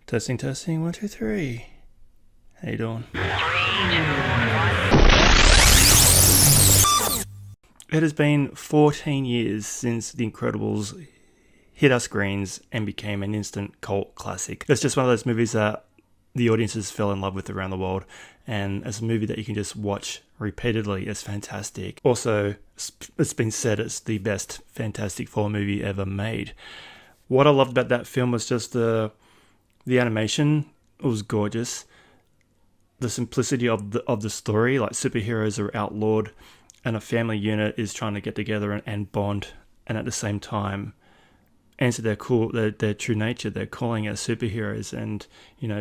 Testing, testing, 1, 2, 3. How you doing? It has been 14 years since The Incredibles hit our screens and became an instant cult classic. It's just one of those movies that the audiences fell in love with around the world, and as a movie that you can just watch repeatedly, it's fantastic. Also, it's been said it's the best Fantastic Four movie ever made. What I loved about that film was just the animation. It was gorgeous. The simplicity of the story, like superheroes are outlawed and a family unit is trying to get together and bond, and at the same time answer their true nature. They're calling as superheroes and,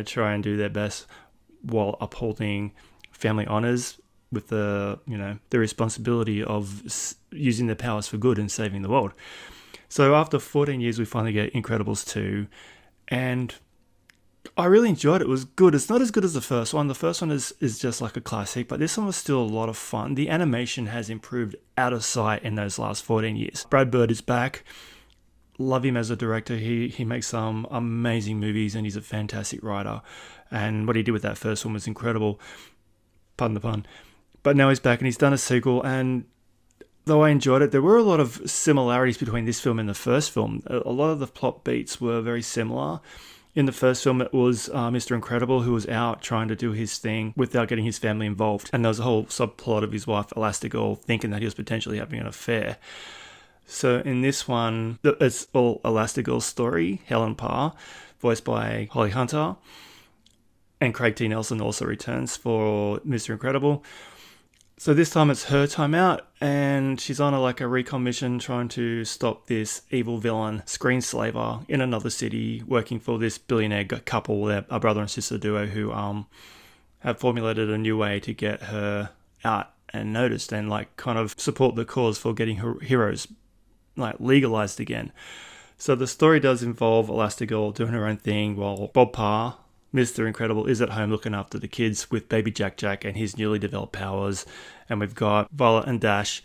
try and do their best while upholding family honors with the responsibility of using their powers for good and saving the world. So after 14 years, we finally get Incredibles 2, and I really enjoyed it. It was good. It's not as good as the first one. The first one is just like a classic, but this one was still a lot of fun. The animation has improved out of sight in those last 14 years. Brad Bird is back. Love him as a director. He makes some amazing movies, and he's a fantastic writer. And what he did with that first one was incredible. Pardon the pun. But now he's back and he's done a sequel, and though I enjoyed it, there were a lot of similarities between this film and the first film. A lot of the plot beats were very similar. In the first film, it was Mr. Incredible who was out trying to do his thing without getting his family involved. And there was a whole subplot of his wife, Elastigirl, thinking that he was potentially having an affair. So in this one, it's all Elastigirl's story. Helen Parr, voiced by Holly Hunter. And Craig T. Nelson also returns for Mr. Incredible. So this time it's her time out, and she's on a recon mission trying to stop this evil villain screenslaver in another city, working for this billionaire couple, a brother and sister duo, who have formulated a new way to get her out and noticed and kind of support the cause for getting her heroes legalized again. So the story does involve Elastigirl doing her own thing while Bob Parr, Mr. Incredible, is at home looking after the kids with baby Jack and his newly developed powers. And we've got Violet and Dash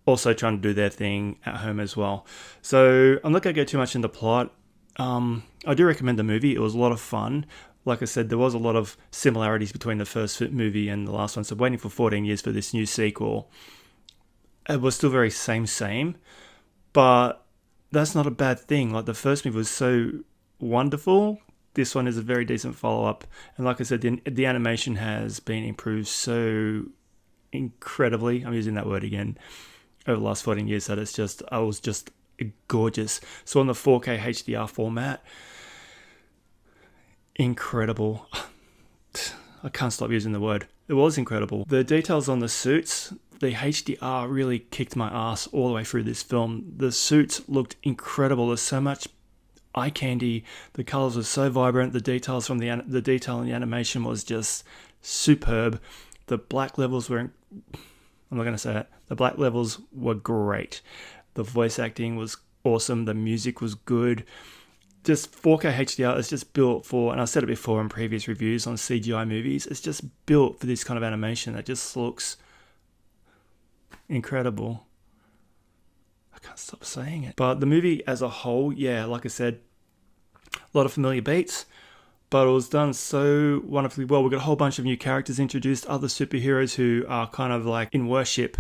also trying to do their thing at home as well. So I'm not going to go too much into plot. I do recommend the movie. It was a lot of fun. Like I said, there was a lot of similarities between the first movie and the last one. So waiting for 14 years for this new sequel, it was still very same. But that's not a bad thing. The first movie was so wonderful. This one is a very decent follow-up. And like I said, the animation has been improved so incredibly. I'm using that word again. Over the last 14 years, that I was just gorgeous. So on the 4K HDR format, incredible. I can't stop using the word. It was incredible. The details on the suits, the HDR really kicked my ass all the way through this film. The suits looked incredible. There's so much eye candy. The colors were so vibrant. The details from the detail in the animation was just superb. The black levels were, I'm not going to say it. The black levels were great. The voice acting was awesome. The music was good. Just 4K HDR is just built for, and I've said it before in previous reviews on CGI movies, it's just built for this kind of animation that just looks incredible. I can't stop saying it. But the movie as a whole, yeah, like I said, a lot of familiar beats, but it was done so wonderfully well. We've got a whole bunch of new characters introduced, other superheroes who are kind of in worship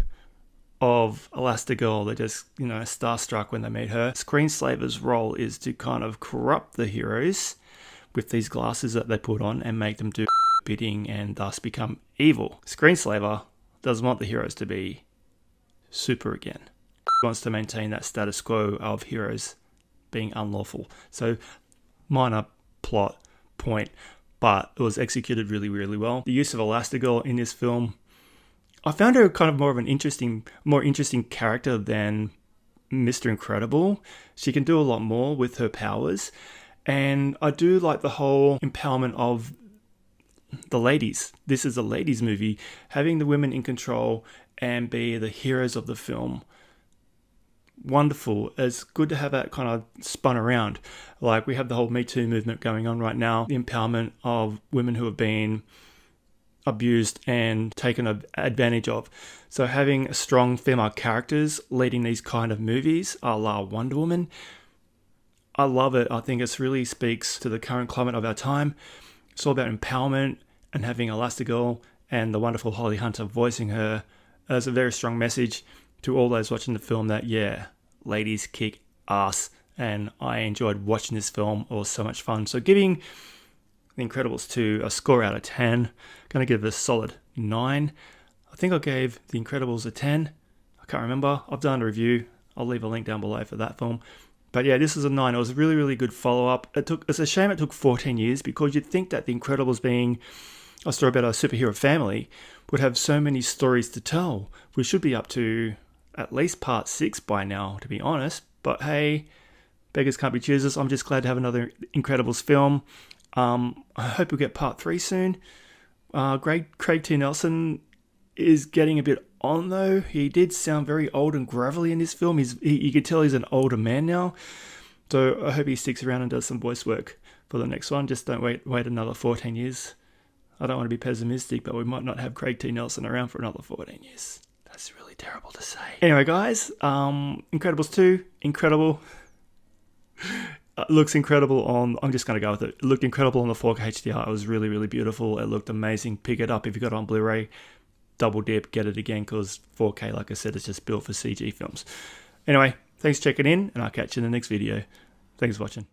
of Elastigirl. They're just, starstruck when they meet her. Screenslaver's role is to kind of corrupt the heroes with these glasses that they put on and make them do bidding and thus become evil. Screenslaver doesn't want the heroes to be super again. Wants to maintain that status quo of heroes being unlawful. So minor plot point, but it was executed really, really well. The use of Elastigirl in this film, I found her kind of more interesting character than Mr. Incredible. She can do a lot more with her powers, and I do like the whole empowerment of the ladies. This is a ladies' movie, having the women in control and be the heroes of the film. Wonderful. It's good to have that kind of spun around. We have the whole Me Too movement going on right now, the empowerment of women who have been abused and taken advantage of. So having strong female characters leading these kind of movies, a la Wonder Woman, I love it. I think it really speaks to the current climate of our time. It's all about empowerment and having Elastigirl and the wonderful Holly Hunter voicing her as a very strong message to all those watching the film that, yeah, ladies kick ass. And I enjoyed watching this film. It was so much fun. So giving The Incredibles 2 a score out of 10. Going to give it a solid 9. I think I gave The Incredibles a 10. I can't remember. I've done a review. I'll leave a link down below for that film. But yeah, this is a 9. It was a really, really good follow-up. It's a shame it took 14 years, because you'd think that The Incredibles, being a story about a superhero family, would have so many stories to tell. We should be up to at least part 6 by now, to be honest. But hey, beggars can't be choosers. I'm just glad to have another Incredibles film. I hope we'll get part 3 soon. Craig T. Nelson is getting a bit on, though. He did sound very old and gravelly in this film. You can tell he's an older man now. So I hope he sticks around and does some voice work for the next one. Just don't wait another 14 years. I don't want to be pessimistic, but we might not have Craig T. Nelson around for another 14 years. That's really terrible to say. Anyway, guys, Incredibles 2, incredible. Looks incredible on, I'm just going to go with it. It looked incredible on the 4K HDR. It was really, really beautiful. It looked amazing. Pick it up if you got it on Blu Ray. Double dip, get it again, because 4K, like I said, is just built for CG films. Anyway, thanks for checking in, and I'll catch you in the next video. Thanks for watching.